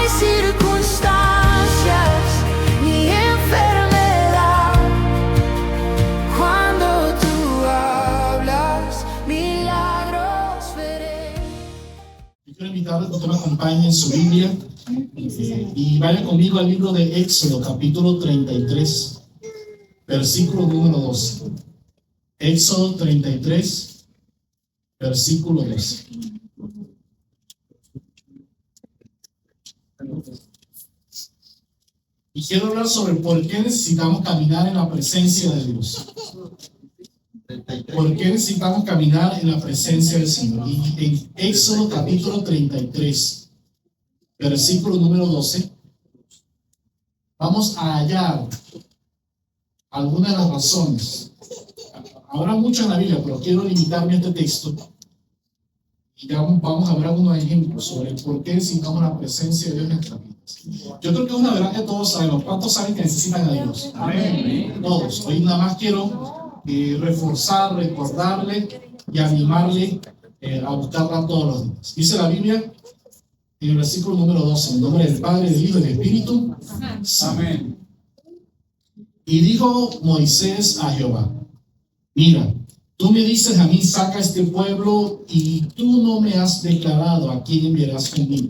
hay circunstancias ni enfermedad. Cuando tú hablas, milagros veré. Yo quiero invitarles a que usted me acompañe en su Biblia y vaya conmigo al libro de Éxodo, capítulo 33, versículo número 12. Éxodo 33, versículo 12. Y quiero hablar sobre por qué necesitamos caminar en la presencia de Dios. ¿Por qué necesitamos caminar en la presencia del Señor? Y en Éxodo capítulo 33, versículo número 12, vamos a hallar algunas de las razones. Habrá mucho en la Biblia, pero quiero limitarme a este texto. Y ya vamos a ver algunos ejemplos sobre por qué necesitamos la presencia de Dios en nuestras vidas. Yo creo que es una verdad que todos sabemos. ¿Cuántos saben que necesitan a Dios? Amén. Todos. Hoy nada más quiero reforzar, recordarle y animarle a buscarla todos los días. Dice la Biblia en el versículo número 12, en nombre del Padre, del Hijo y del Espíritu. Amén. Y dijo Moisés a Jehová: mira, tú me dices a mí, saca este pueblo, y tú no me has declarado a quién enviarás conmigo.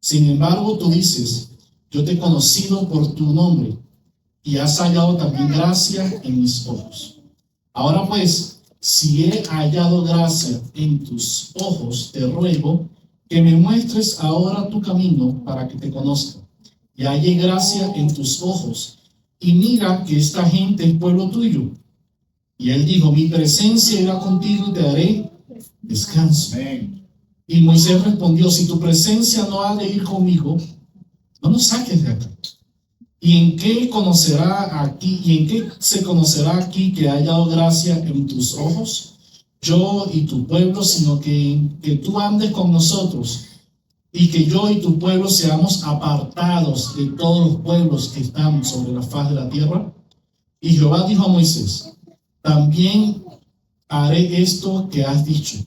Sin embargo, tú dices, yo te he conocido por tu nombre, y has hallado también gracia en mis ojos. Ahora pues, si he hallado gracia en tus ojos, te ruego que me muestres ahora tu camino para que te conozca, y halle gracia en tus ojos, y mira que esta gente es pueblo tuyo. Y él dijo: mi presencia irá contigo y te daré descanso. Y Moisés respondió: si tu presencia no ha de ir conmigo, no nos saques de acá. ¿Y en qué se conocerá aquí que haya dado gracia en tus ojos, yo y tu pueblo, sino que tú andes con nosotros, y que yo y tu pueblo seamos apartados de todos los pueblos que están sobre la faz de la tierra? Y Jehová dijo a Moisés: también haré esto que has dicho,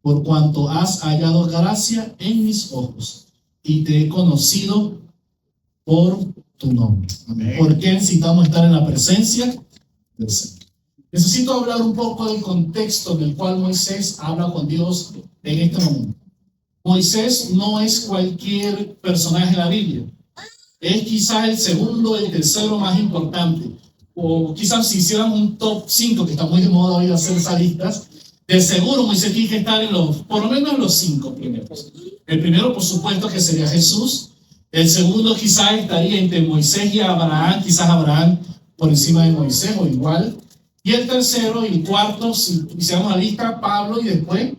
por cuanto has hallado gracia en mis ojos, y te he conocido por tu nombre. Amén. ¿Por qué necesitamos estar en la presencia del Señor? Necesito hablar un poco del contexto en el cual Moisés habla con Dios en este momento. Moisés no es cualquier personaje en la Biblia. Es quizás el segundo, el tercero más importante. O quizás si hiciéramos un top 5, que está muy de moda hoy hacer esas listas, de seguro Moisés tiene que estar por lo menos en los 5 primeros. El primero, por supuesto, que sería Jesús. El segundo quizás estaría entre Moisés y Abraham, quizás Abraham por encima de Moisés o igual. Y el tercero y el cuarto, si hiciéramos la lista, Pablo, y después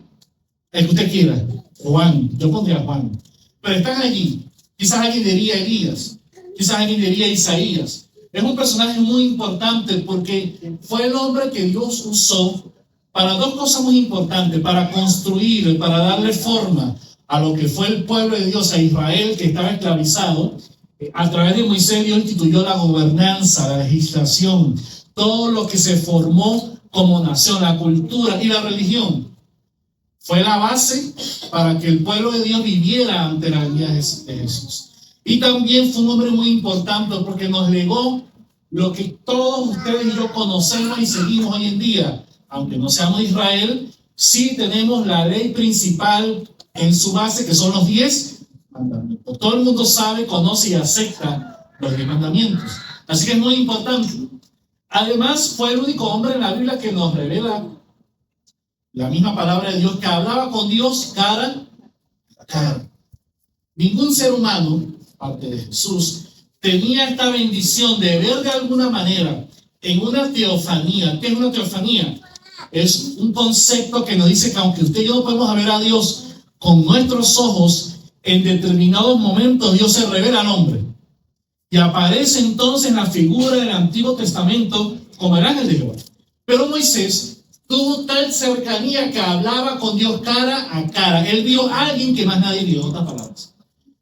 el que usted quiera, Juan. Yo pondría Juan. Pero están allí. Quizás alguien diría Elías, quizás alguien diría Isaías. Es un personaje muy importante porque fue el hombre que Dios usó para dos cosas muy importantes: para construir, para darle forma a lo que fue el pueblo de Dios, a Israel, que estaba esclavizado. A través de Moisés, Dios instituyó la gobernanza, la legislación, todo lo que se formó como nación, la cultura y la religión. Fue la base para que el pueblo de Dios viviera ante la venida de Jesús. Y también fue un hombre muy importante porque nos legó lo que todos ustedes y yo conocemos y seguimos hoy en día. Aunque no seamos Israel, sí tenemos la ley principal en su base, que son los 10 mandamientos. Todo el mundo sabe, conoce y acepta los 10 mandamientos. Así que es muy importante. Además, fue el único hombre en la Biblia que nos revela la misma palabra de Dios, que hablaba con Dios cara a cara. Ningún ser humano, aparte de Jesús, tenía esta bendición de ver de alguna manera en una teofanía. ¿Qué es una teofanía? Es un concepto que nos dice que aunque usted y yo no podemos ver a Dios con nuestros ojos, en determinados momentos Dios se revela al hombre. Y aparece entonces la figura del Antiguo Testamento como el ángel de Jehová. Pero Moisés tuvo tal cercanía que hablaba con Dios cara a cara. Él vio a alguien que más nadie vio, en otras palabras.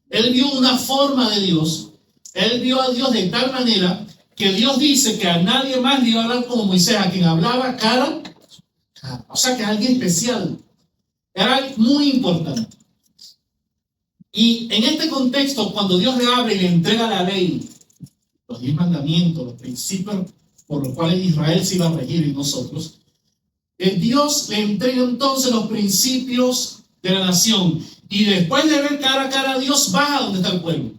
Él vio una forma de Dios. Él vio a Dios de tal manera que Dios dice que a nadie más le iba a hablar como Moisés, a quien hablaba cara a cara. O sea que alguien especial. Era muy importante. Y en este contexto, cuando Dios le abre y le entrega la ley, los 10 mandamientos, los principios por los cuales Israel se iba a regir y nosotros, Dios le entrega entonces los principios de la nación. Y después de ver cara a cara a Dios, baja donde está el pueblo.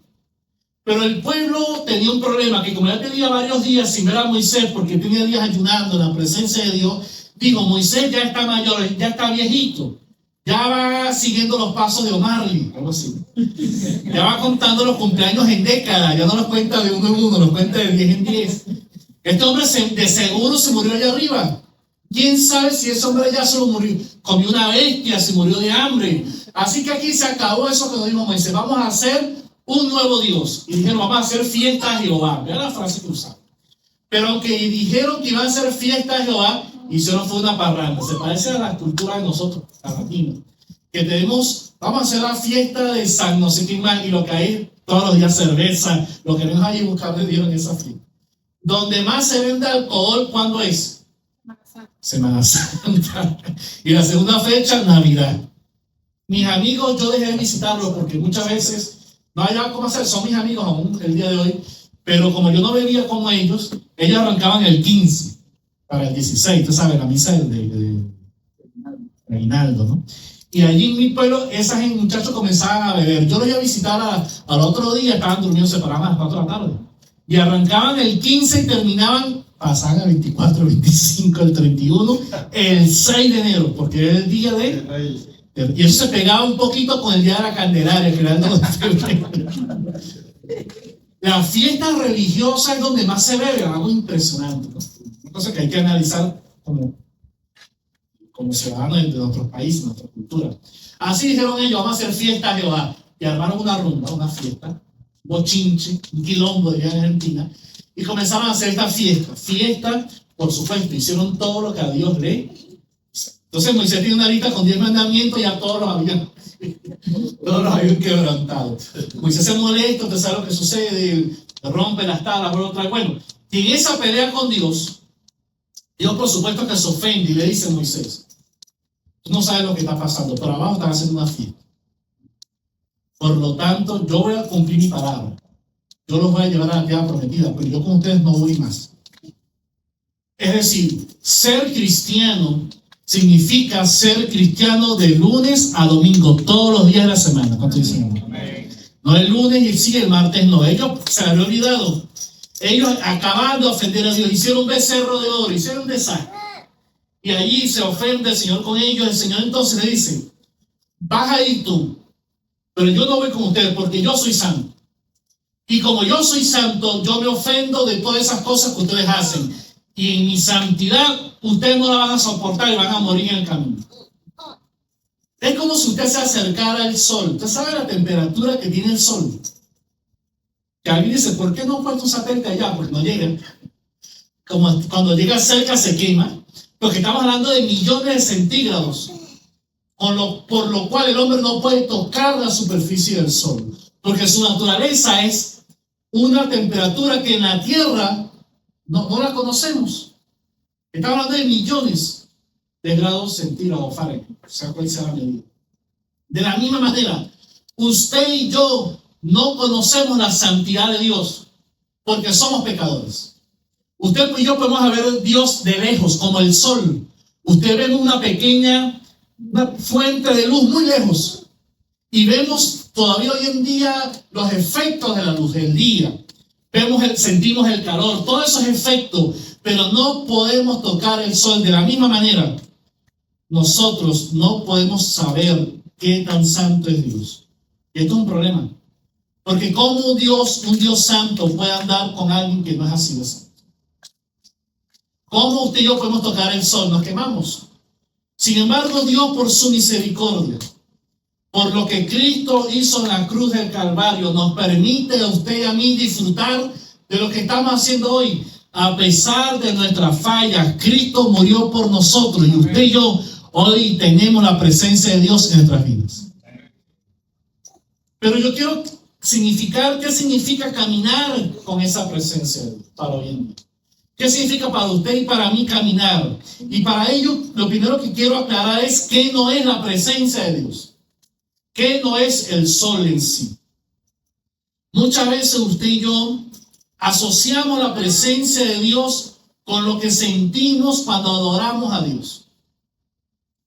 Pero el pueblo tenía un problema, que como ya tenía varios días sin ver a Moisés, porque tenía días ayunando en la presencia de Dios, digo, Moisés ya está mayor, ya está viejito, ya va siguiendo los pasos de O'Marley, algo así. Ya va contando los cumpleaños en décadas, ya no los cuenta de uno en uno, los cuenta de 10 en 10. Este hombre de seguro se murió allá arriba. ¿Quién sabe si ese hombre ya solo murió? Comió una bestia, se murió de hambre. Así que aquí se acabó eso que nos dijo Moisés. Vamos a hacer un nuevo Dios. Y dijeron, vamos a hacer fiesta a Jehová. Vean la frase que usaron. Pero aunque dijeron que iban a hacer fiesta a Jehová, hicieron fue una parranda. Se parece a la cultura de nosotros, a latinos. Que tenemos, vamos a hacer la fiesta de San no sé qué más, y lo que hay todos los días cerveza, lo que no hay buscar de Dios en esa fiesta. Donde más se vende alcohol, ¿cuándo es? Semana Santa. Y la segunda fecha, Navidad. Mis amigos, yo dejé de visitarlos porque muchas veces no hay nada cómo hacer, son mis amigos aún el día de hoy, pero como yo no bebía como ellos arrancaban el 15 para el 16, tú sabes, la misa de Reinaldo, ¿no? Y allí en mi pueblo, esos muchachos comenzaban a beber. Yo los iba a visitar al otro día, estaban durmiendo separados a las 4 de la tarde. Y arrancaban el 15 y terminaban, pasaban el 24, el 25, el 31, el 6 de enero, porque era el día de... Y eso se pegaba un poquito con el día de la Candelaria, que era el 2 de febrero. La fiesta religiosa es donde más se bebe, algo impresionante, ¿no? Una cosa que hay que analizar como ciudadanos de nuestros países, nuestra cultura. Así dijeron ellos, vamos a hacer fiesta a Jehová. Y armaron una rumba, una fiesta, bochinche, un quilombo de allá en Argentina, y comenzaron a hacer esta fiesta. Fiesta, por supuesto, hicieron todo lo que a Dios le... Entonces Moisés tiene una lista con 10 mandamientos y a todos los habían quebrantado. Moisés se molesta, usted sabe lo que sucede, rompe las tablas, por otra. Bueno, y en esa pelea con Dios, Dios por supuesto que se ofende y le dice a Moisés, tú no sabes lo que está pasando, pero abajo están haciendo una fiesta. Por lo tanto, yo voy a cumplir mi palabra. Yo los voy a llevar a la tierra prometida, pero yo con ustedes no voy más. Es decir, ser cristiano significa ser cristiano de lunes a domingo, todos los días de la semana. ¿Cuánto dicen? No el lunes y sí, el martes no. Ellos se habían olvidado. Ellos acaban de ofender a Dios, hicieron un becerro de oro, hicieron un desastre. Y allí se ofende el Señor con ellos. El Señor entonces le dice, vas a ir tú, pero yo no voy con ustedes porque yo soy santo. Y como yo soy santo, yo me ofendo de todas esas cosas que ustedes hacen. Y en mi santidad, ustedes no la van a soportar y van a morir en el camino. Es como si usted se acercara al sol. Usted sabe la temperatura que tiene el sol. Que alguien dice, ¿por qué no puesto un satélite allá? Porque no llega. Como cuando llega cerca se quema. Porque estamos hablando de millones de centígrados. Por lo cual el hombre no puede tocar la superficie del sol. Porque su naturaleza es una temperatura que en la Tierra no la conocemos. Estamos hablando de millones de grados centígrados Fahrenheit, o sea, cuál sea la medida. De la misma manera, usted y yo no conocemos la santidad de Dios porque somos pecadores. Usted y yo podemos ver a Dios de lejos, como el sol. Usted ve una fuente de luz muy lejos y vemos todavía hoy en día los efectos de la luz del día. Sentimos el calor, todos esos efectos, pero no podemos tocar el sol. De la misma manera, nosotros no podemos saber qué tan santo es Dios. Y esto es un problema, porque ¿cómo un Dios santo puede andar con alguien que no es así de santo? ¿Cómo usted y yo podemos tocar el sol? Nos quemamos. Sin embargo, Dios, por su misericordia, por lo que Cristo hizo en la cruz del Calvario, nos permite a usted y a mí disfrutar de lo que estamos haciendo hoy. A pesar de nuestras fallas, Cristo murió por nosotros y usted y yo hoy tenemos la presencia de Dios en nuestras vidas. Pero yo quiero significar qué significa caminar con esa presencia de Dios para hoy en día. ¿Qué significa para usted y para mí caminar? Y para ello, lo primero que quiero aclarar es qué no es la presencia de Dios. ¿Qué no es el sol en sí? Muchas veces usted y yo asociamos la presencia de Dios con lo que sentimos cuando adoramos a Dios.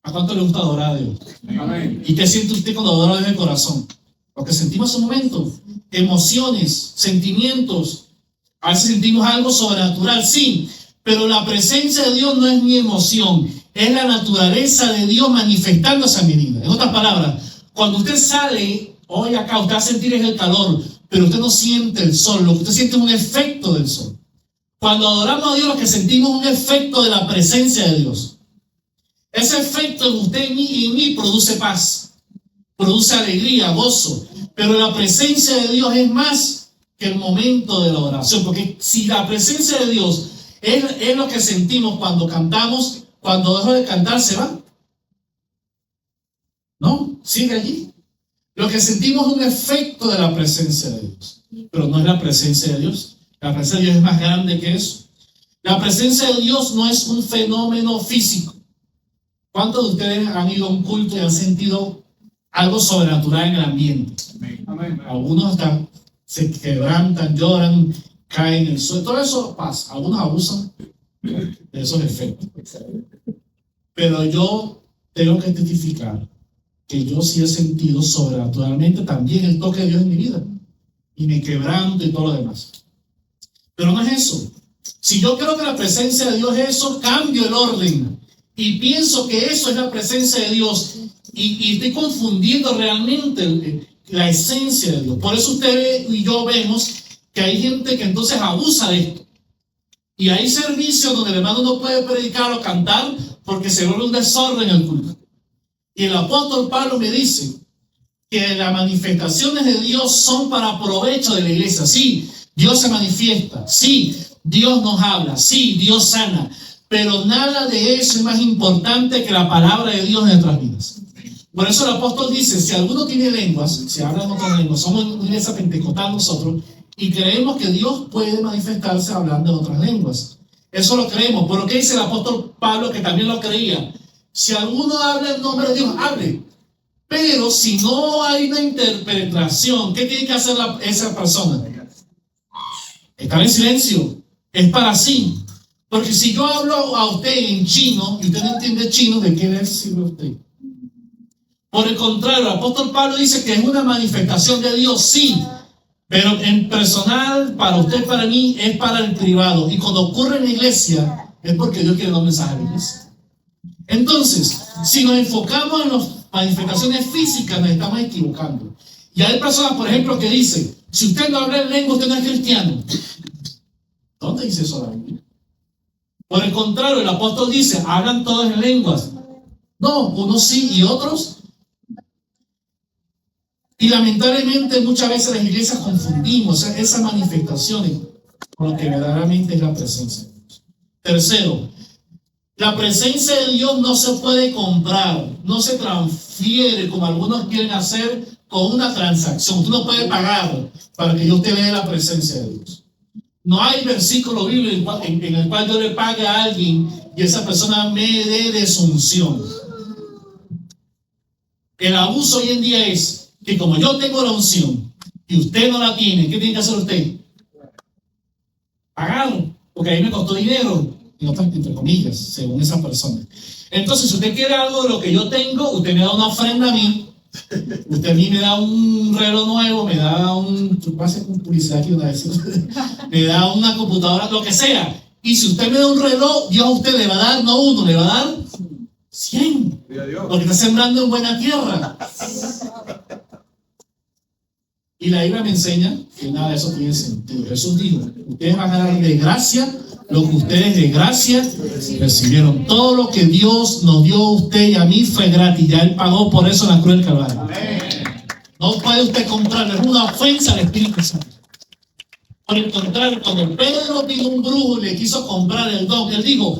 ¿A cuánto le gusta adorar a Dios? Amén. ¿Y qué siente usted cuando adora a Dios de corazón? Lo que sentimos en ese momento, emociones, sentimientos. A veces sentimos algo sobrenatural, sí, pero la presencia de Dios no es mi emoción, es la naturaleza de Dios manifestándose a mi vida. En otras palabras, cuando usted sale hoy acá, usted va a sentir el calor, pero usted no siente el sol, lo que usted siente es un efecto del sol. Cuando adoramos a Dios, lo que sentimos es un efecto de la presencia de Dios. Ese efecto en usted y en mí produce paz, produce alegría, gozo, pero la presencia de Dios es más que el momento de la oración, porque si la presencia de Dios es lo que sentimos cuando cantamos, cuando dejo de cantar se va. No, sigue allí. Lo que sentimos es un efecto de la presencia de Dios, pero no es la presencia de Dios. La presencia de Dios es más grande que eso. La presencia de Dios no es un fenómeno físico. ¿Cuántos de ustedes han ido a un culto y han sentido algo sobrenatural en el ambiente? Amén. Algunos hasta se quebrantan, lloran, caen en el suelo. Todo eso pasa. Algunos abusan de esos efectos. Pero yo tengo que testificar que yo sí he sentido sobrenaturalmente también el toque de Dios en mi vida. Y me quebranto y todo lo demás. Pero no es eso. Si yo creo que la presencia de Dios es eso, cambio el orden. Y pienso que eso es la presencia de Dios. Y estoy confundiendo realmente la esencia de Dios. Por eso usted y yo vemos que hay gente que entonces abusa de esto. Y hay servicios donde el hermano no puede predicar o cantar porque se vuelve un desorden en el culto. Y el apóstol Pablo me dice que las manifestaciones de Dios son para provecho de la iglesia. Sí, Dios se manifiesta. Sí, Dios nos habla. Sí, Dios sana. Pero nada de eso es más importante que la palabra de Dios en nuestras vidas. Por eso el apóstol dice, si alguno tiene lenguas, si habla en otras lenguas, somos una iglesia pentecostal nosotros, y creemos que Dios puede manifestarse hablando en otras lenguas. Eso lo creemos. Pero ¿qué dice el apóstol Pablo, que también lo creía? Si alguno habla en nombre de Dios, hable. Pero si no hay una interpretación, ¿qué tiene que hacer esa persona? Estar en silencio. Es para sí. Porque si yo hablo a usted en chino y usted no entiende chino, ¿de qué le sirve usted? Por el contrario, el apóstol Pablo dice que es una manifestación de Dios, sí, pero en personal, para usted, para mí, es para el privado. Y cuando ocurre en la iglesia, es porque Dios quiere dar un mensaje a la iglesia. Entonces, si nos enfocamos en las manifestaciones físicas, nos estamos equivocando. Y hay personas, por ejemplo, que dicen, si usted no habla en lengua, usted no es cristiano. ¿Dónde dice eso la Biblia? Por el contrario, el apóstol dice, hablan todos en lenguas. No, unos sí y otros. Y lamentablemente muchas veces las iglesias confundimos esas manifestaciones con lo que verdaderamente es la presencia de Dios. Tercero, la presencia de Dios no se puede comprar, no se transfiere como algunos quieren hacer con una transacción. Tú no puedes pagar para que yo te vea la presencia de Dios. No hay versículo bíblico en el cual yo le pague a alguien y esa persona me dé de su unción. El abuso hoy en día es que como yo tengo la unción y usted no la tiene, ¿qué tiene que hacer usted? Pagarlo, porque a mí me costó dinero, entre comillas, según esa persona. Entonces, si usted quiere algo de lo que yo tengo, usted me da una ofrenda a mí. Usted a mí me da un reloj nuevo, me da va a hacer publicidad aquí una vez, me da una computadora, lo que sea. Y si usted me da un reloj, Dios a usted le va a dar, no uno, le va a dar 100. Porque está sembrando en buena tierra. Y la Biblia me enseña que nada de eso tiene sentido. Jesús dijo, ustedes van a dar de gracia lo que ustedes de gracia recibieron. Todo lo que Dios nos dio a usted y a mí fue gratis. Ya Él pagó por eso en la cruz del Calvario. No puede usted comprarlo. Es una ofensa al Espíritu Santo. Por el contrario, cuando Pedro vino un brujo y le quiso comprar el don, él dijo,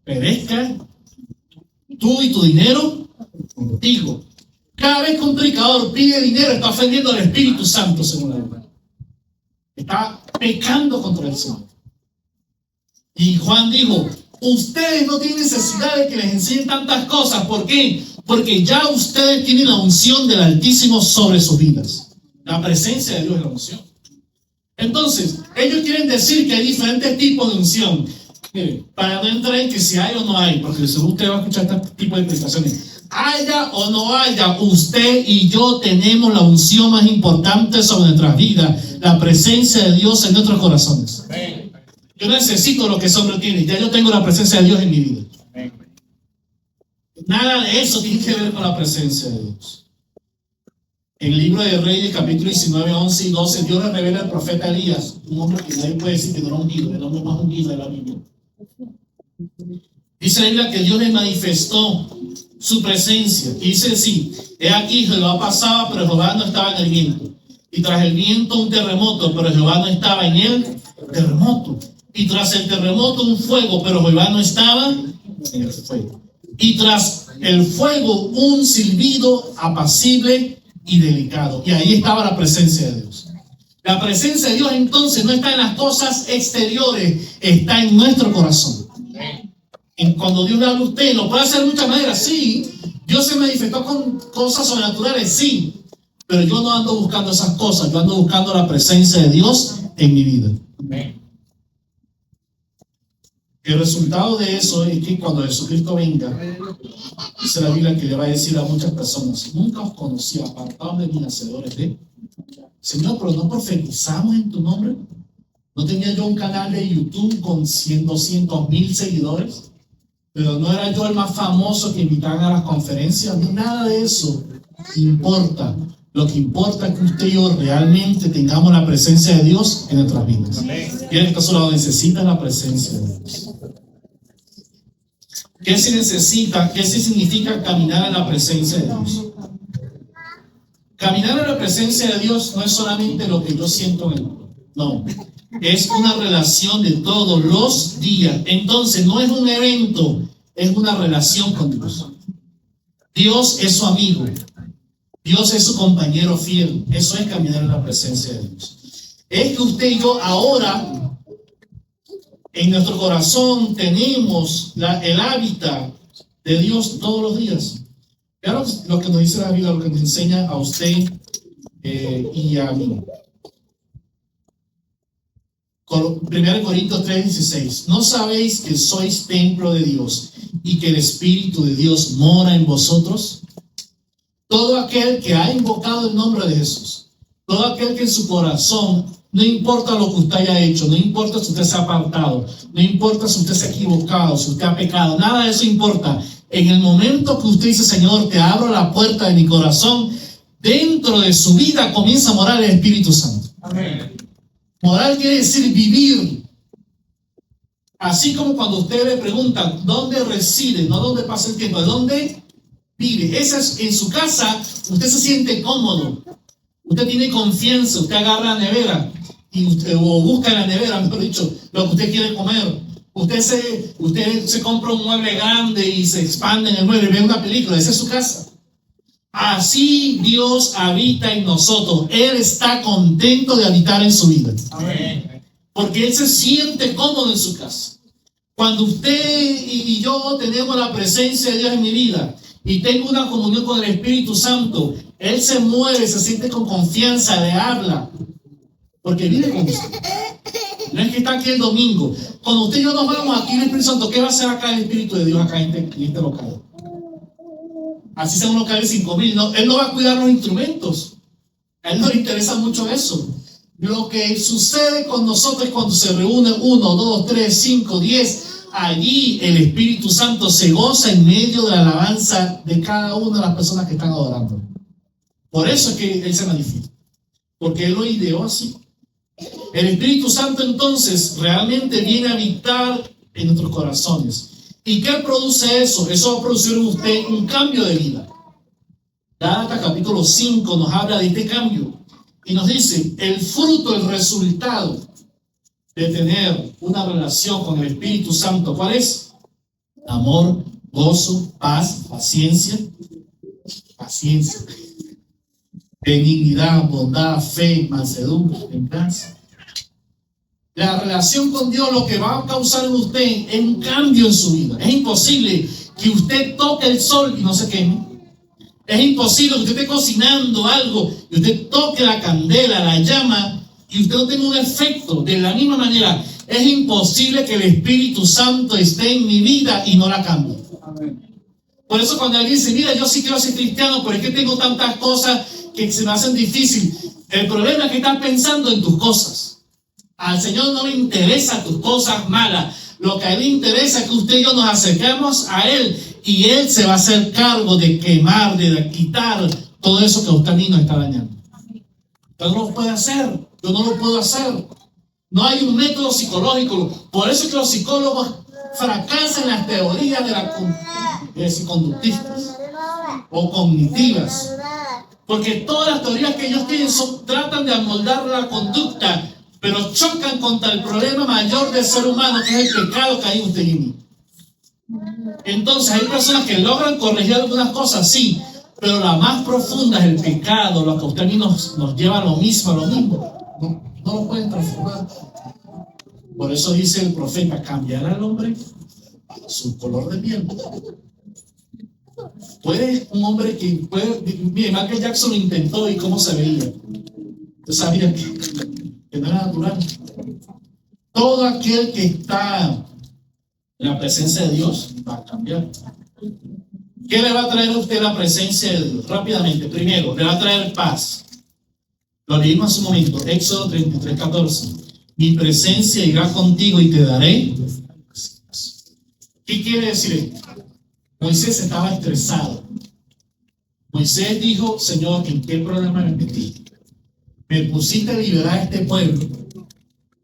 perezca tú y tu dinero contigo. Cada vez que un predicador pide dinero, está ofendiendo al Espíritu Santo, según la Biblia. Está pecando contra el Señor. Y Juan dijo, ustedes no tienen necesidad de que les enseñen tantas cosas. ¿Por qué? Porque ya ustedes tienen la unción del Altísimo sobre sus vidas. La presencia de Dios es la unción. Entonces, ellos quieren decir que hay diferentes tipos de unción. Mire, para no entrar en que si hay o no hay, porque seguro usted va a escuchar este tipo de explicaciones. Haya o no haya, usted y yo tenemos la unción más importante sobre nuestras vidas, la presencia de Dios en nuestros corazones. Yo necesito lo que ese hombre tiene. Ya yo tengo la presencia de Dios en mi vida. Nada de eso tiene que ver con la presencia de Dios. En el libro de Reyes, capítulo 19, 11 y 12, Dios le revela al profeta Elías, un hombre que nadie puede decir que no era ungido, el hombre más ungido de la Biblia. Dice la Biblia que Dios le manifestó su presencia. Y dice así: he aquí, Jehová pasaba, pero Jehová no estaba en el viento. Y tras el viento un terremoto, pero Jehová no estaba en el terremoto. Y tras el terremoto un fuego, pero Jehová no estaba en el fuego. Y tras el fuego un silbido apacible y delicado. Y ahí estaba la presencia de Dios. La presencia de Dios entonces no está en las cosas exteriores, está en nuestro corazón. Cuando Dios le habla a usted, lo puede hacer de muchas maneras, sí. Dios se manifestó con cosas sobrenaturales, sí. Pero yo no ando buscando esas cosas, yo ando buscando la presencia de Dios en mi vida. El resultado de eso es que cuando Jesucristo venga, dice la Biblia que le va a decir a muchas personas: nunca os conocí, apartados de mí, hacedores de. Señor, pero no profetizamos en tu nombre. ¿No tenía yo un canal de YouTube con 100, 200,000 seguidores? Pero no era yo el más famoso que invitaban a las conferencias. No, nada de eso importa. Lo que importa es que usted y yo realmente tengamos la presencia de Dios en nuestras vidas. Y en este caso lo necesita la presencia de Dios. ¿Qué se necesita? ¿Qué se significa caminar en la presencia de Dios? Caminar en la presencia de Dios no es solamente lo que yo siento en el mundo. No. Es una relación de todos los días. Entonces no es un evento, es una relación con Dios. Dios es su amigo. Dios es su compañero fiel. Eso es caminar en la presencia de Dios. Es que usted y yo ahora en nuestro corazón tenemos el hábitat de Dios todos los días. Claro, lo que nos dice la Biblia, lo que nos enseña a usted y a mí. 1 Corintios 3:16. ¿No sabéis que sois templo de Dios y que el Espíritu de Dios mora en vosotros? Todo aquel que ha invocado el nombre de Jesús, todo aquel que en su corazón, no importa lo que usted haya hecho, no importa si usted se ha apartado, no importa si usted se ha equivocado, si usted ha pecado, nada de eso importa. En el momento que usted dice: Señor, te abro la puerta de mi corazón, dentro de su vida comienza a morar el Espíritu Santo. Amén. Morar quiere decir vivir. Así como cuando usted le pregunta ¿dónde reside? No dónde pasa el tiempo, ¿dónde vive? Esa es, en su casa usted se siente cómodo, usted tiene confianza, usted agarra la nevera y o busca en la nevera, mejor dicho, lo que usted quiere comer. Usted se compra un mueble grande y se expande en el mueble y ve una película. Esa es su casa. Así Dios habita en nosotros. Él está contento de habitar en su vida. Amén. Porque Él se siente cómodo en su casa. Cuando usted y yo tenemos la presencia de Dios en mi vida y tengo una comunión con el Espíritu Santo, Él se mueve, se siente con confianza, le habla, porque vive con usted. No es que está aquí el domingo. Cuando usted y yo nos vamos aquí el Espíritu Santo, ¿qué va a hacer acá el Espíritu de Dios acá en este local? Así sea un local de 5,000. No, Él no va a cuidar los instrumentos. A Él no le interesa mucho eso. Lo que sucede con nosotros es cuando se reúne 1, 2, 3, 5, 10. Allí el Espíritu Santo se goza en medio de la alabanza de cada una de las personas que están adorando. Por eso es que Él se manifiesta. Porque Él lo ideó así. El Espíritu Santo entonces realmente viene a habitar en nuestros corazones. ¿Y qué produce eso? Eso va a producir en usted un cambio de vida. Gálatas capítulo 5 nos habla de este cambio y nos dice el fruto, el resultado de tener una relación con el Espíritu Santo. ¿Cuál es? Amor, gozo, paz, paciencia, benignidad, bondad, fe, mansedumbre, templanza. La relación con Dios lo que va a causar en usted es un cambio en su vida. Es imposible que usted toque el sol y no se queme. Es imposible que usted esté cocinando algo y usted toque la candela, la llama, y usted no tenga un efecto. De la misma manera, es imposible que el Espíritu Santo esté en mi vida y no la cambie. Por eso cuando alguien dice, mira, yo sí quiero ser cristiano, pero es que tengo tantas cosas que se me hacen difícil. El problema es que estás pensando en tus cosas. Al Señor no le interesan tus cosas malas. Lo que a Él le interesa es que usted y yo nos acerquemos a Él y Él se va a hacer cargo de quemar, de quitar todo eso que a usted a mí nos está dañando. Usted no lo puede hacer, yo no lo puedo hacer. No hay un método psicológico. Por eso es que los psicólogos fracasan en las teorías de las conductistas o cognitivas. Porque todas las teorías que ellos tienen tratan de amoldar la conducta, pero chocan contra el problema mayor del ser humano, que es el pecado que hay en usted y en mí. Entonces hay personas que logran corregir algunas cosas, sí, pero la más profunda es el pecado, lo que a usted y a mí nos lleva a lo mismo. No lo pueden transformar. Por eso dice el profeta, cambiará al hombre su color de piel. Puede un hombre que mire, Michael Jackson lo intentó y cómo se veía. Usted sabía que no era natural. Todo aquel que está en la presencia de Dios va a cambiar. ¿Qué le va a traer a usted la presencia de Dios? Rápidamente, primero, le va a traer paz. Lo leímos hace un momento, Éxodo 33:14. Mi presencia irá contigo y te daré. ¿Qué quiere decir esto? Moisés estaba estresado. Moisés dijo, Señor, ¿en qué problema me metí? Me pusiste a liberar a este pueblo.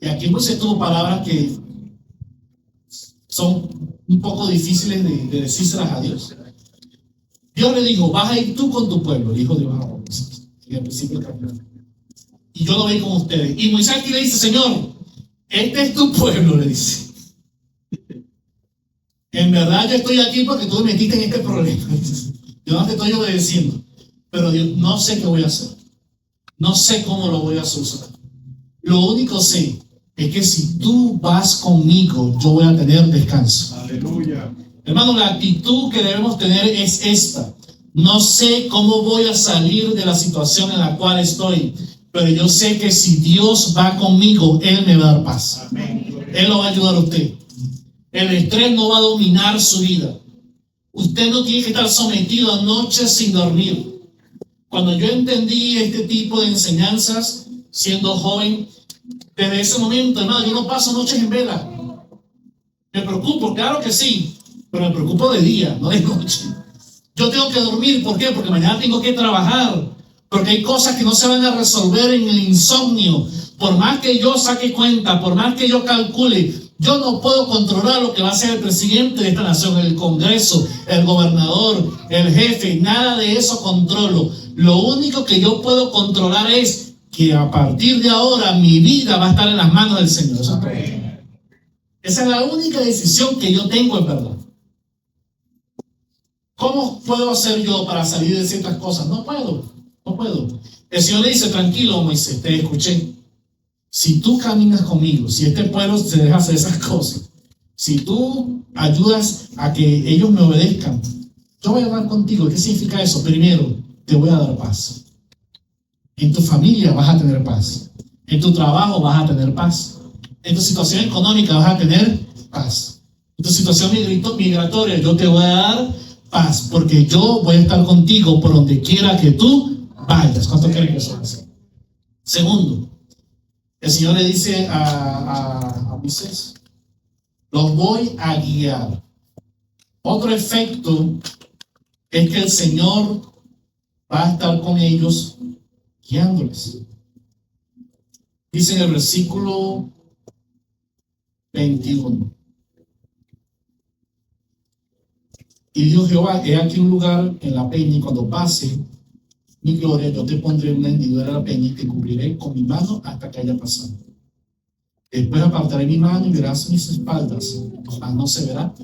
Y aquí Moisés tuvo palabras que son un poco difíciles de decírselas a Dios. Dios le dijo, vas a ir tú con tu pueblo, dijo Dios a Moisés. Y al principio cambió. Y yo lo voy con ustedes. Y Moisés aquí le dice, Señor, este es tu pueblo, le dice. En verdad yo estoy aquí porque tú me metiste en este problema. Yo no te estoy obedeciendo. Pero Dios, no sé qué voy a hacer. No sé cómo lo voy a solucionar. Lo único sé es que si tú vas conmigo, yo voy a tener descanso. Aleluya. Hermano, la actitud que debemos tener es esta. No sé cómo voy a salir de la situación en la cual estoy, pero yo sé que si Dios va conmigo, Él me va a dar paz. Amén. Él lo va a ayudar a usted. El estrés no va a dominar su vida. Usted no tiene que estar sometido a noches sin dormir. Cuando yo entendí este tipo de enseñanzas, siendo joven, desde ese momento, hermano, yo no paso noches en vela. Me preocupo, claro que sí, pero me preocupo de día, no de noche. Yo tengo que dormir, ¿por qué? Porque mañana tengo que trabajar, porque hay cosas que no se van a resolver en el insomnio. Por más que yo saque cuenta, por más que yo calcule, yo no puedo controlar lo que va a ser el presidente de esta nación, el Congreso, el gobernador, el jefe, nada de eso controlo. Lo único que yo puedo controlar es que a partir de ahora mi vida va a estar en las manos del Señor. Esa es la única decisión que yo tengo, en verdad. ¿Cómo puedo hacer yo para salir de ciertas cosas? No puedo. El Señor le dice, tranquilo, Moisés, te escuché. Si tú caminas conmigo, si este pueblo se deja hacer esas cosas, si tú ayudas a que ellos me obedezcan, yo voy a hablar contigo. ¿Qué significa eso? Primero, te voy a dar paz. En tu familia vas a tener paz. En tu trabajo vas a tener paz. En tu situación económica vas a tener paz. En tu situación migratoria yo te voy a dar paz, porque yo voy a estar contigo por donde quiera que tú vayas. ¿Cuánto creen que eso va a hacer? Segundo, el Señor le dice a Moisés, los voy a guiar. Otro efecto es que el Señor va a estar con ellos guiándoles. Dice en el versículo 21. Y dijo Jehová, he aquí un lugar en la peña, y cuando pase mi gloria, yo te pondré una hendidura de la peña y te cubriré con mi mano hasta que haya pasado. Después apartaré mi mano y verás mis espaldas, mas no se verá.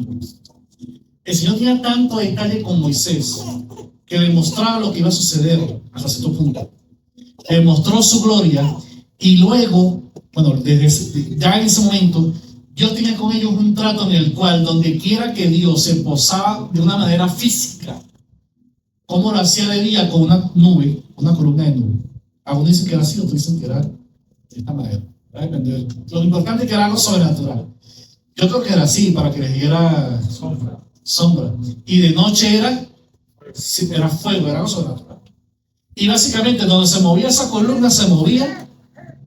El Señor tenía tanto detalle con Moisés que le mostraba lo que iba a suceder hasta cierto punto. Le mostró su gloria y luego, bueno, ya en ese momento, Dios tenía con ellos un trato en el cual, donde quiera que Dios se posaba de una manera física, ¿Cómo lo hacía de día? Con una nube, una columna de nube. Algunos dicen que era así, otros dicen que era de esta manera. Va a depender. Lo importante es que era algo sobrenatural. Yo creo que era así, para que les diera sombra. Y de noche era fuego, era algo sobrenatural. Y básicamente donde se movía esa columna, se movía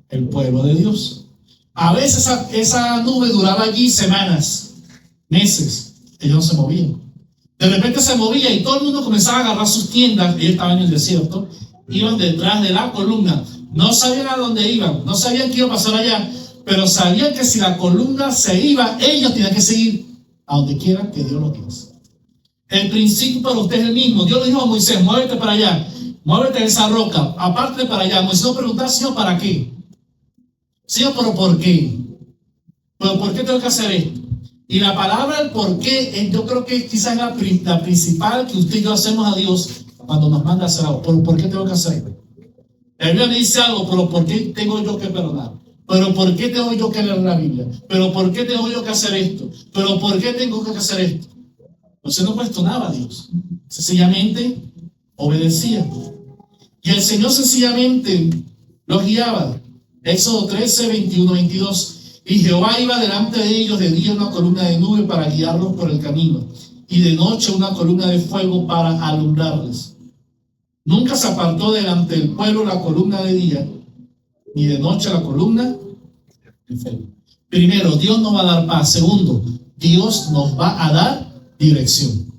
el pueblo de Dios. A veces esa nube duraba allí semanas, meses. Ellos no se movían. De repente se movía y todo el mundo comenzaba a agarrar sus tiendas. Ellos estaban en el desierto, iban detrás de la columna. No sabían a dónde iban, no sabían qué iba a pasar allá, pero sabían que si la columna se iba, ellos tenían que seguir a donde quiera que Dios los guíe. El principio para usted es el mismo. Dios le dijo a Moisés: muévete para allá, muévete de esa roca, aparte para allá. Moisés no preguntaba: Señor, ¿para qué? Señor, ¿pero por qué? ¿Pero por qué tengo que hacer esto? Y la palabra el por qué, yo creo que quizás es la principal que usted y yo hacemos a Dios cuando nos manda a hacer algo. ¿Pero por qué tengo que hacer esto? La Biblia me dice algo: pero ¿por qué tengo yo que perdonar? ¿Pero por qué tengo yo que leer la Biblia? ¿Pero por qué tengo yo que hacer esto? ¿Pero por qué tengo que hacer esto? Entonces no cuestionaba a Dios, sencillamente obedecía. Y el Señor sencillamente los guiaba. Éxodo 13, 21, 22. Y Jehová iba delante de ellos de día una columna de nube para guiarlos por el camino, y de noche una columna de fuego para alumbrarles. Nunca se apartó delante del pueblo la columna de día, ni de noche la columna de fuego. Primero, Dios nos va a dar paz. Segundo, Dios nos va a dar dirección.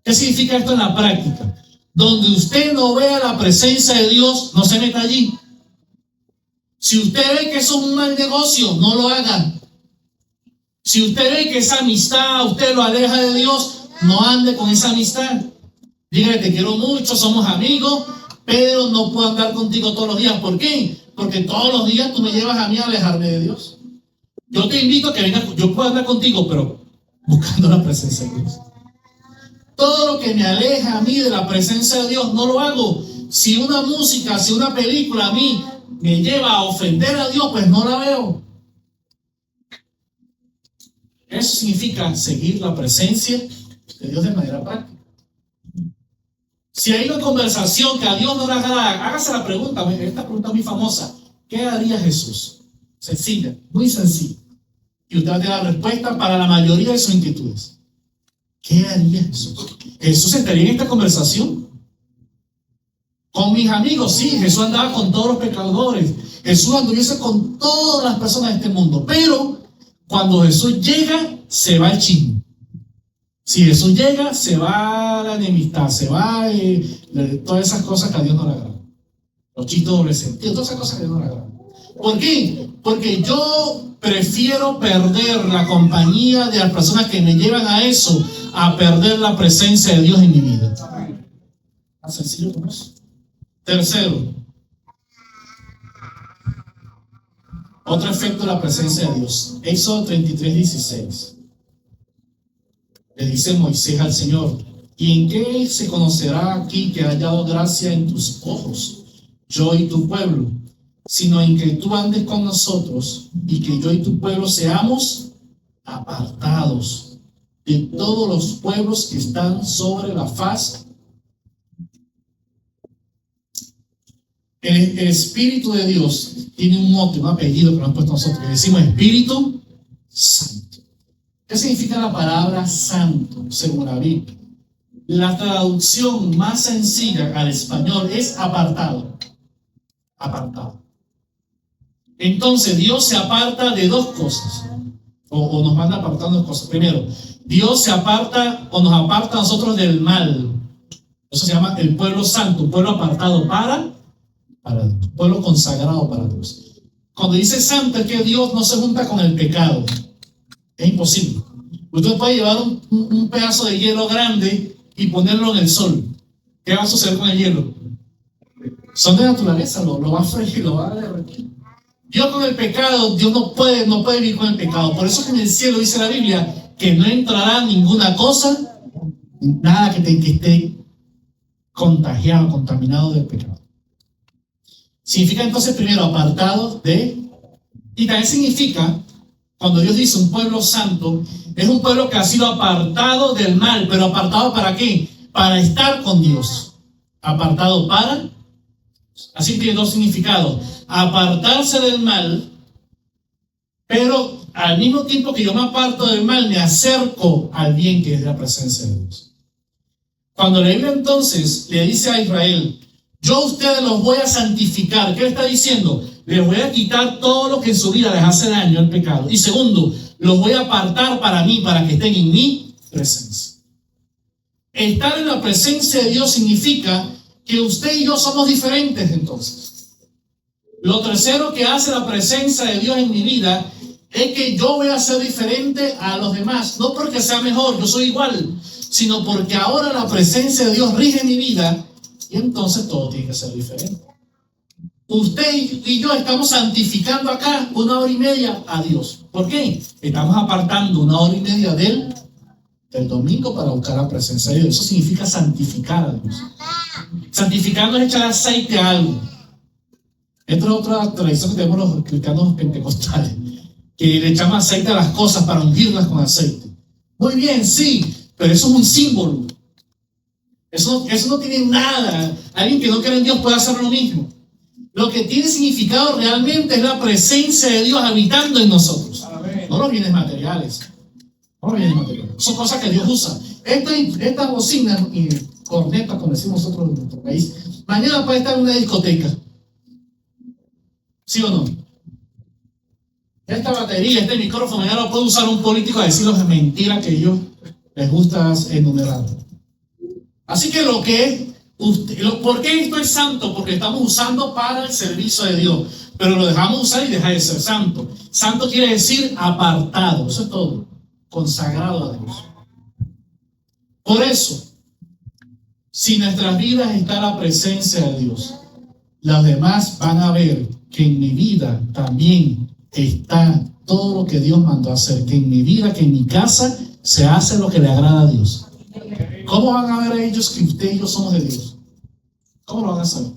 ¿Qué significa esto en la práctica? Donde usted no vea la presencia de Dios, no se meta allí. Si usted ve que eso es un mal negocio, no lo haga. Si usted ve que esa amistad usted lo aleja de Dios, no ande con esa amistad. Dígale: te quiero mucho, somos amigos, pero no puedo andar contigo todos los días. ¿Por qué? Porque todos los días tú me llevas a mí a alejarme de Dios. Yo te invito a que vengas, yo puedo andar contigo, pero buscando la presencia de Dios. Todo lo que me aleja a mí de la presencia de Dios, no lo hago. Si una música, si una película a mí me lleva a ofender a Dios, pues no la veo. Eso significa seguir la presencia de Dios de manera práctica. Si hay una conversación que a Dios no le agrada, hágase la pregunta, esta pregunta es muy famosa: ¿qué haría Jesús? Sencilla, muy sencilla. Y usted va a tener la respuesta para la mayoría de sus inquietudes. ¿Qué haría Jesús? ¿Jesús estaría en esta conversación? Con mis amigos, sí, Jesús andaba con todos los pecadores. Jesús anduviese con todas las personas de este mundo. Pero cuando Jesús llega, se va el chisme. Si Jesús llega, se va la enemistad, se va todas esas cosas que a Dios no le agradan. Los chistes doble sentido, todas esas cosas que a Dios no le agradan. ¿Por qué? Porque yo prefiero perder la compañía de las personas que me llevan a eso, a perder la presencia de Dios en mi vida. Tan sencillo como eso. Tercero, otro efecto de la presencia de Dios. Éxodo 33, 16. Le dice Moisés al Señor: ¿y en qué se conocerá aquí que he hallado gracia en tus ojos, yo y tu pueblo? Sino en que tú andes con nosotros y que yo y tu pueblo seamos apartados de todos los pueblos que están sobre la faz. El Espíritu de Dios tiene un mote, un apellido que nos han puesto nosotros, que decimos Espíritu Santo. ¿Qué significa la palabra santo según la Biblia? La traducción más sencilla al español es apartado. Apartado. Entonces Dios se aparta de dos cosas, o nos manda apartando dos cosas. Primero, Dios se aparta o nos aparta a nosotros del mal. Eso se llama el pueblo santo, un pueblo apartado para Dios, un pueblo consagrado para Dios. Cuando dice santo es que Dios no se junta con el pecado. Es imposible. Usted puede llevar un pedazo de hielo grande y ponerlo en el sol. ¿Qué va a suceder con el hielo? Son de naturaleza, lo va a freír, lo va a derretir. Dios con el pecado, Dios no puede vivir con el pecado. Por eso que en el cielo dice la Biblia que no entrará ninguna cosa, nada que esté contagiado, contaminado del pecado. Significa entonces primero apartado de, y también significa, cuando Dios dice un pueblo santo, es un pueblo que ha sido apartado del mal. ¿Pero apartado para qué? para estar con Dios. Apartado para, así tiene dos significados. Apartarse del mal, pero al mismo tiempo que yo me aparto del mal, me acerco al bien que es la presencia de Dios. Cuando la Biblia entonces le dice a Israel, yo a ustedes los voy a santificar, ¿qué le está diciendo? Les voy a quitar todo lo que en su vida les hace daño, el pecado. Y segundo, los voy a apartar para mí, para que estén en mi presencia. Estar en la presencia de Dios significa que usted y yo somos diferentes entonces. Lo tercero que hace la presencia de Dios en mi vida es que yo voy a ser diferente a los demás. No porque sea mejor, yo soy igual, sino porque ahora la presencia de Dios rige mi vida y entonces todo tiene que ser diferente. Usted y yo estamos santificando acá 1 hora y media a Dios. ¿Por qué? Estamos apartando 1 hora y media del domingo para buscar la presencia de Dios. Eso significa santificar a Dios. Santificar no es echar aceite a algo. Esta es otra tradición que tenemos los cristianos pentecostales, que le echamos aceite a las cosas para ungirlas con aceite. Muy bien, sí, pero eso es un símbolo. Eso no tiene nada. Alguien que no cree en Dios puede hacer lo mismo. Lo que tiene significado realmente es la presencia de Dios habitando en nosotros. Amén. No los bienes materiales. No los bienes materiales. Son cosas que Dios usa. Esta bocina y corneta, como decimos nosotros en nuestro país, mañana puede estar en una discoteca. ¿Sí o no? Esta batería, este micrófono, ya lo puede usar un político a decir las mentiras que a ellos les gusta enumerar. Así que lo que es, ¿por qué esto es santo? Porque estamos usando para el servicio de Dios, pero lo dejamos usar y deja de ser santo. Santo quiere decir apartado, eso es todo, consagrado a Dios. Por eso, si nuestras vidas está la presencia de Dios, los demás van a ver que en mi vida también está todo lo que Dios mandó a hacer, que en mi vida, que en mi casa se hace lo que le agrada a Dios. ¿Cómo van a ver ellos que usted y yo somos de Dios? ¿Cómo lo van a saber?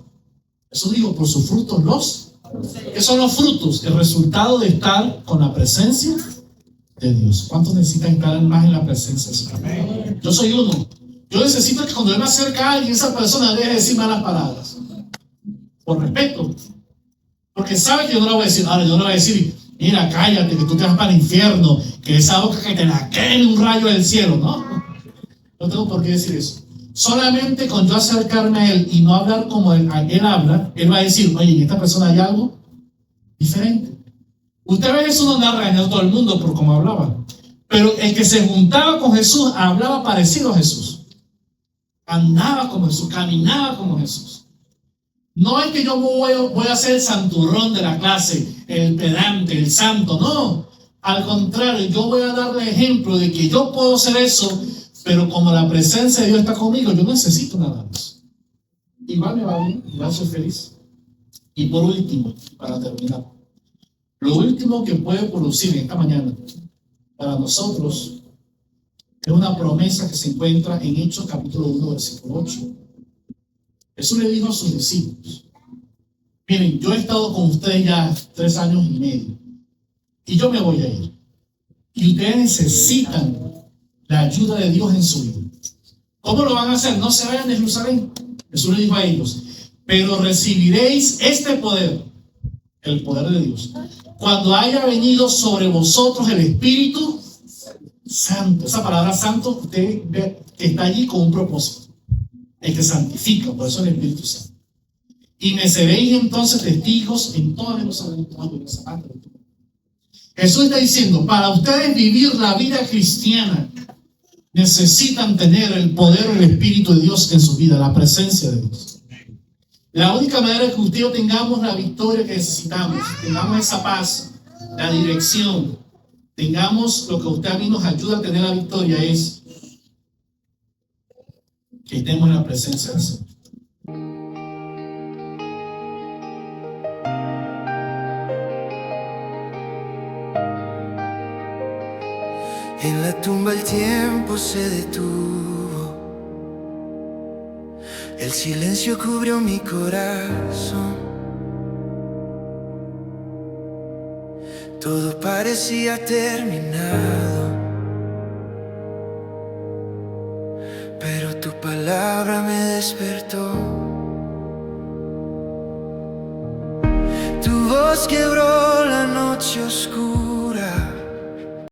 Eso digo, por sus frutos ¿qué son los frutos? El resultado de estar con la presencia de Dios. ¿Cuántos necesitan estar más en la presencia de Dios? Yo soy uno. Yo necesito que cuando yo me acerque a alguien, esa persona deje de decir malas palabras. Por respeto. Porque sabe que yo no le voy a decir, ahora yo no le voy a decir, mira, cállate, que tú te vas para el infierno, que esa boca que te la queme un rayo del cielo, ¿no? No tengo por qué decir eso. Solamente con yo acercarme a él y no hablar como él habla, él va a decir, oye, en esta persona hay algo diferente. Usted ve eso, no anda regañando a todo el mundo por cómo hablaba. Pero el que se juntaba con Jesús hablaba parecido a Jesús. Andaba como Jesús, caminaba como Jesús. No es que yo voy a ser el santurrón de la clase, el pedante, el santo, no. Al contrario, yo voy a darle ejemplo de que yo puedo hacer eso, pero como la presencia de Dios está conmigo, yo no necesito nada más. Igual me va bien, igual soy feliz. Y por último, para terminar, lo último que puede producir esta mañana para nosotros es una promesa que se encuentra en Hechos capítulo 1, versículo 8. Jesús le dijo a sus discípulos, miren, yo he estado con ustedes ya 3 años y medio y yo me voy a ir. Y ustedes necesitan la ayuda de Dios en su vida. ¿Cómo lo van a hacer? No se vayan de Jerusalén. Jesús le dijo a ellos, pero recibiréis este poder, el poder de Dios, cuando haya venido sobre vosotros el Espíritu Santo. Esa palabra santo, usted ve que está allí con un propósito. El que santifica, por eso el Espíritu Santo. Y me seréis entonces testigos en toda Jerusalén. Jesús está diciendo, para ustedes vivir la vida cristiana, necesitan tener el poder del Espíritu de Dios en su vida, la presencia de Dios. La única manera que usted y yo tengamos la victoria que necesitamos, tengamos esa paz, la dirección, tengamos lo que usted a mí nos ayuda a tener la victoria, es que estemos en la presencia de Dios. En la tumba el tiempo se detuvo, el silencio cubrió mi corazón. Todo parecía terminado, pero tu palabra me despertó. Tu voz quebró la noche oscura.